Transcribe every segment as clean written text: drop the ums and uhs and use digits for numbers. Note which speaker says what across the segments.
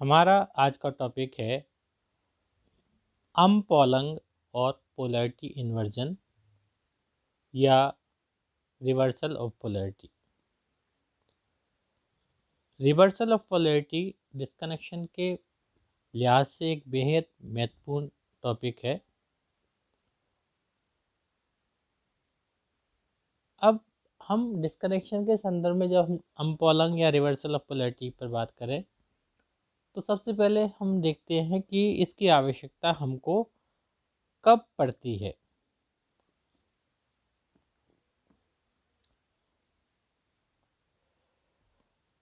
Speaker 1: हमारा आज का टॉपिक है अनपॉलंग और पोलैरिटी इन्वर्जन या reversal of polarity. Reversal of polarity disconnection के लिहाज से एक बेहद महत्वपूर्ण टॉपिक है। अब हम डिस्कनेक्शन के संदर्भ में जब हम अनपॉलंग या रिवर्सल ऑफ पोलैरिटी पर बात करें तो सबसे पहले हम देखते हैं कि इसकी आवश्यकता हमको कब पड़ती है।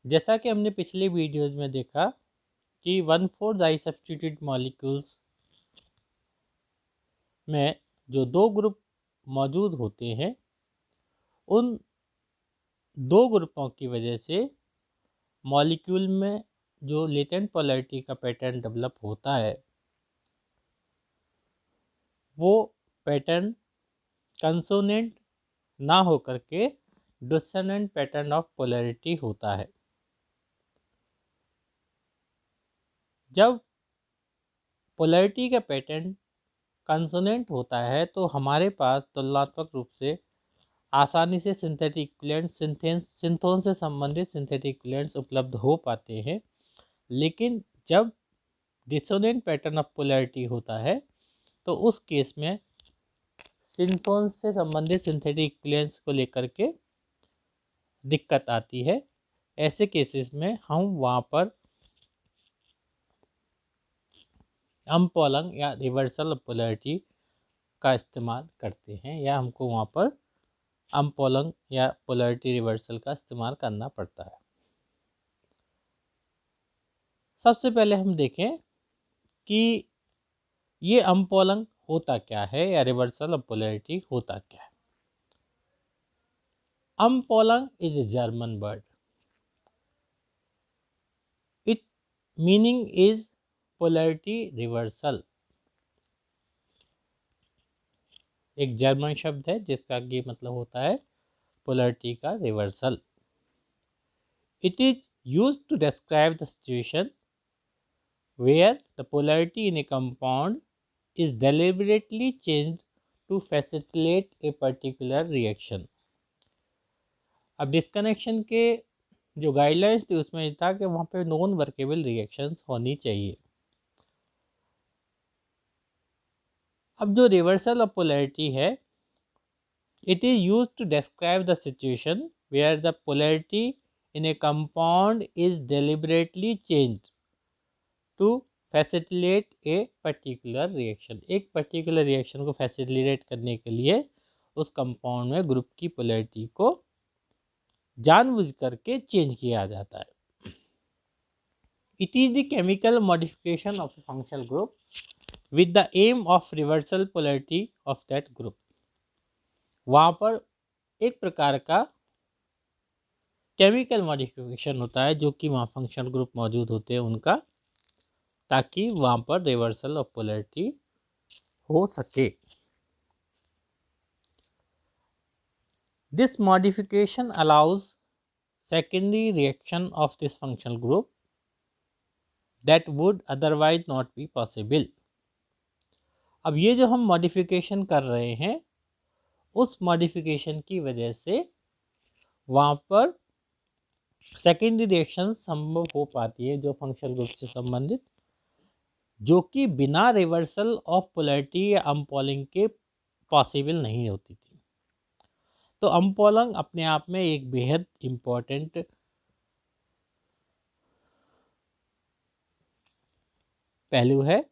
Speaker 1: जैसा कि हमने पिछले वीडियोज में देखा कि 1,4 डाई सब्स्टिट्यूटेड मॉलिक्यूल्स में जो दो ग्रुप मौजूद होते हैं, उन दो ग्रुपों की वजह से मॉलिक्यूल में जो लेटेंट पोलैरिटी का पैटर्न डेवलप होता है वो पैटर्न कंसोनेंट ना होकर के डिसोनेंट पैटर्न ऑफ पोलैरिटी होता है। जब पोलैरिटी का पैटर्न कंसोनेंट होता है तो हमारे पास तुलनात्मक रूप से आसानी से सिंथेटिक इक्विवेलेंट सिंथोन से संबंधित सिंथेटिक इक्विवेलेंट्स उपलब्ध हो पाते हैं। लेकिन जब डिसोनेंट पैटर्न ऑफ पोलैरिटी होता है तो उस केस में सिंथोन से संबंधित सिंथेटिक इक्विवेलेंट्स को लेकर के दिक्कत आती है। ऐसे केसेस में हम वहाँ पर अनपॉलंग या रिवर्सल ऑफ पोलैरिटी का इस्तेमाल करते हैं, या हमको वहाँ पर अनपॉलंग या पोलैरिटी रिवर्सल का इस्तेमाल करना पड़ता है। सबसे पहले हम देखें कि ये अनपॉलंग होता क्या है या रिवर्सल ऑफ पोलैरिटी होता क्या है। Umpolung is a German word. It meaning is polarity reversal. एक जर्मन शब्द है जिसका ये मतलब होता है पोलैरिटी का reversal. It is used to describe the situation where the polarity in a compound is deliberately changed to facilitate a particular reaction। अब डिस्कनेक्शन के जो गाइडलाइंस थी उसमें ये था कि वहाँ पे नॉन वर्केबल रिएक्शंस होनी चाहिए। अब जो रिवर्सल ऑफ पोलैरिटी है, it is used to describe the situation where the polarity in a compound is deliberately changed to facilitate a particular reaction. एक पर्टिकुलर रिएक्शन को फैसिलिटेट करने के लिए उस कंपाउंड में ग्रुप की पोलैरिटी को जानबूझ करके चेंज किया जाता है। It is the chemical modification of a functional group with the aim of reversal polarity of that group. वहाँ पर एक प्रकार का केमिकल मॉडिफिकेशन होता है जो कि वहाँ फंक्शनल ग्रुप मौजूद होते हैं उनका, ताकि वहाँ पर रिवर्सल ऑफ पोलैरिटी हो सके। This modification allows secondary reaction of this functional group that would otherwise not be possible. अब ये जो हम मॉडिफिकेशन कर रहे हैं उस मॉडिफिकेशन की वजह से वहाँ पर सेकेंडरी रिएक्शन संभव हो पाती है जो फंक्शनल ग्रुप से संबंधित, जो कि बिना रिवर्सल ऑफ पोलैरिटी या अनपॉलिंग के पॉसिबल नहीं होती थी। तो अनपॉलिंग अपने आप में एक बेहद इम्पॉर्टेंट पहलू है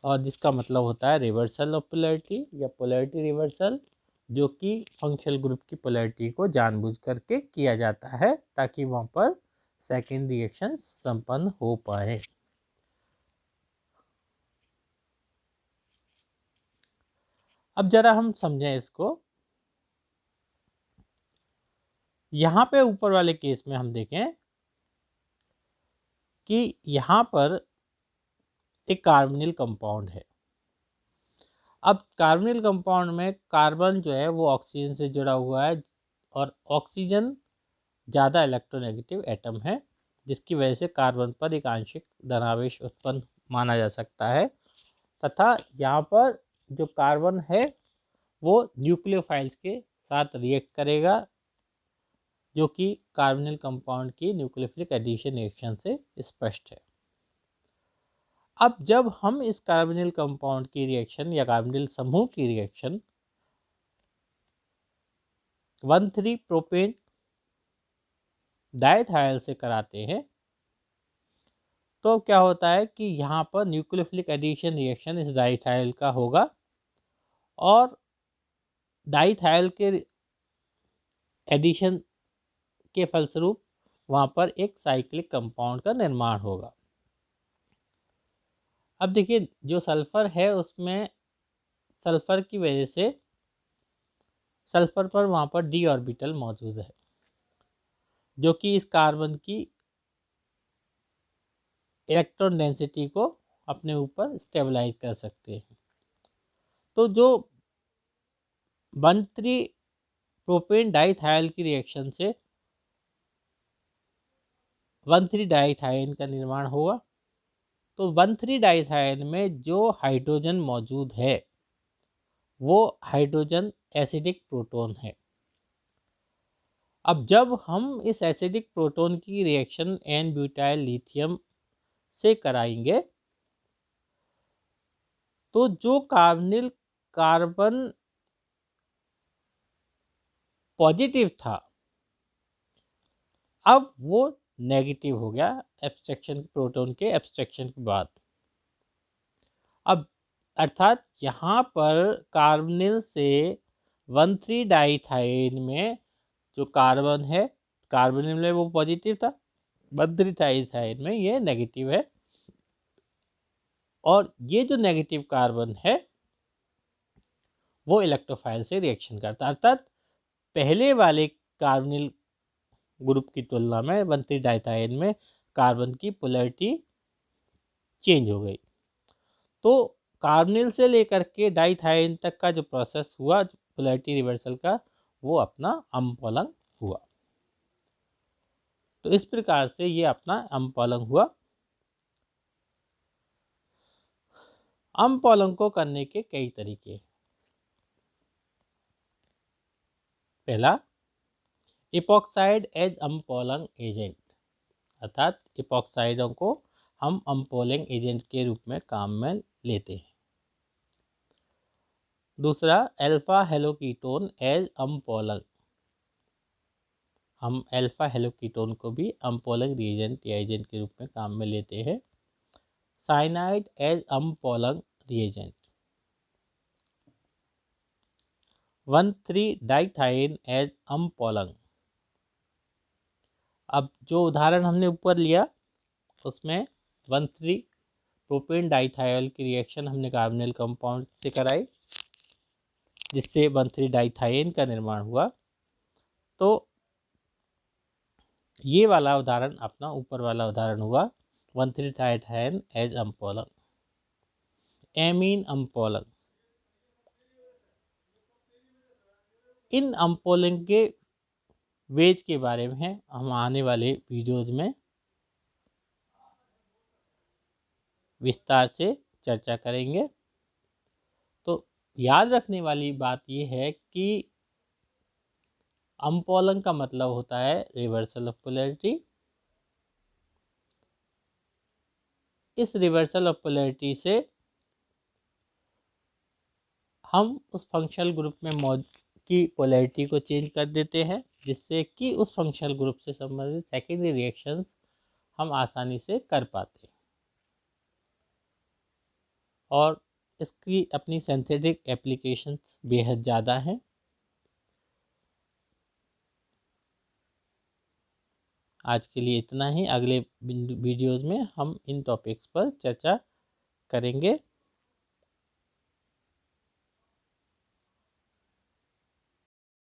Speaker 1: और जिसका मतलब होता है रिवर्सल ऑफ पोलैरिटी या पोलैरिटी रिवर्सल, जो कि फंक्शनल ग्रुप की पोलैरिटी को जानबूझ करके किया जाता है ताकि वहाँ पर सेकेंड रिएक्शन संपन्न हो पाए। अब जरा हम समझें इसको। यहाँ पे ऊपर वाले केस में हम देखें कि यहाँ पर एक कार्बोनिल कंपाउंड है। अब कार्बोनिल कंपाउंड में कार्बन जो है वो ऑक्सीजन से जुड़ा हुआ है और ऑक्सीजन ज़्यादा इलेक्ट्रोनेगेटिव एटम है। जिसकी वजह से कार्बन पर एक आंशिक धनावेश उत्पन्न माना जा सकता है, तथा यहाँ पर जो कार्बन है वो न्यूक्लियोफाइल्स के साथ रिएक्ट करेगा, जो कि कार्बोनिल कंपाउंड की न्यूक्लियोफिलिक एडिशन रिएक्शन से स्पष्ट है। अब जब हम इस कार्बोनिल कंपाउंड की रिएक्शन या कार्बोनिल समूह की रिएक्शन 1,3 प्रोपेन डाइथाइल से कराते हैं, तो क्या होता है कि यहाँ पर न्यूक्लियोफिलिक एडिशन रिएक्शन इस डाइथाइल का होगा और डाइथाइल के एडिशन के फलस्वरूप वहाँ पर एक साइक्लिक कंपाउंड का निर्माण होगा। अब देखिए, जो सल्फर है उसमें सल्फर की वजह से सल्फर पर वहाँ पर डी ऑर्बिटल मौजूद है, जो कि इस कार्बन की इलेक्ट्रॉन डेंसिटी को अपने ऊपर स्टेबलाइज कर सकते हैं। तो जो 1,3 प्रोपेन डाइथाइल की रिएक्शन से 1,3 डाइथाइन का निर्माण होगा। तो 1,3 डाइथाइन में जो हाइड्रोजन मौजूद है वो हाइड्रोजन एसिडिक प्रोटॉन है। अब जब हम इस एसिडिक प्रोटॉन की रिएक्शन एन ब्यूटाइल लिथियम से कराएंगे, तो जो कार्बोनिल कार्बन पॉजिटिव था अब वो नेगेटिव हो गया एब्स्ट्रैक्शन, प्रोटॉन के एब्स्ट्रैक्शन के बाद। अब अर्थात यहाँ पर कार्बोनिल से 1,3 डाइथाइन में जो कार्बन है, कार्बोनिल में वो पॉजिटिव था, 1,3 डाइथाइन में ये नेगेटिव है, और ये जो नेगेटिव कार्बन है वो इलेक्ट्रोफाइल से रिएक्शन करता है। अर्थात पहले वाले कार्बोनिल ग्रुप की तुलना में 1,3 डाइथाइन में कार्बन की पोलैरिटी चेंज हो गई। तो कार्बोनिल से लेकर के डाइथाइन तक का जो प्रोसेस हुआ पोलैरिटी रिवर्सल का, वो अपना अम्पोलंग हुआ। तो इस प्रकार से ये अपना अम्पोलंग हुआ। अम्पोलंग को करने के कई तरीके। पहला, इपॉक्साइड एज अम्पोलंग एजेंट, अर्थात इपॉक्साइडों को हम अम्पोलिंग एजेंट के रूप में काम में लेते हैं। दूसरा, अल्फा हेलोकीटोन एज अम्पोलंग, हम अल्फा हेलोकीटोन को भी अम्पोलंग रिएजेंट या एजेंट के रूप में काम में लेते हैं। Cyanide as umpolung reagent, 1,3 dithiane as umpolung. अब जो उदाहरण हमने ऊपर लिया उसमें 1,3 प्रोपेन डाइथाइल की रिएक्शन हमने कार्बोनिल कंपाउंड से कराई, जिससे 1,3 डाइथाइन का निर्माण हुआ। तो ये वाला उदाहरण अपना ऊपर वाला उदाहरण हुआ 1,3 डाइथाइन एज अम्पोलंग। एमीन अम्पोलंग, इन अम्पोलंग के वेज के बारे में हम आने वाले वीडियोज में विस्तार से चर्चा करेंगे। तो याद रखने वाली बात यह है कि अम्पोलंग का मतलब होता है रिवर्सल ऑफ पोलैरिटी। इस रिवर्सल ऑफ पोलैरिटी से हम उस फंक्शनल ग्रुप में की पोलैरिटी को चेंज कर देते हैं, जिससे कि उस फंक्शनल ग्रुप से संबंधित सेकेंडरी रिएक्शंस हम आसानी से कर पाते हैं। और इसकी अपनी सिंथेटिक एप्लीकेशंस बेहद ज़्यादा हैं। आज के लिए इतना ही। अगले वीडियोज़ में हम इन टॉपिक्स पर चर्चा करेंगे।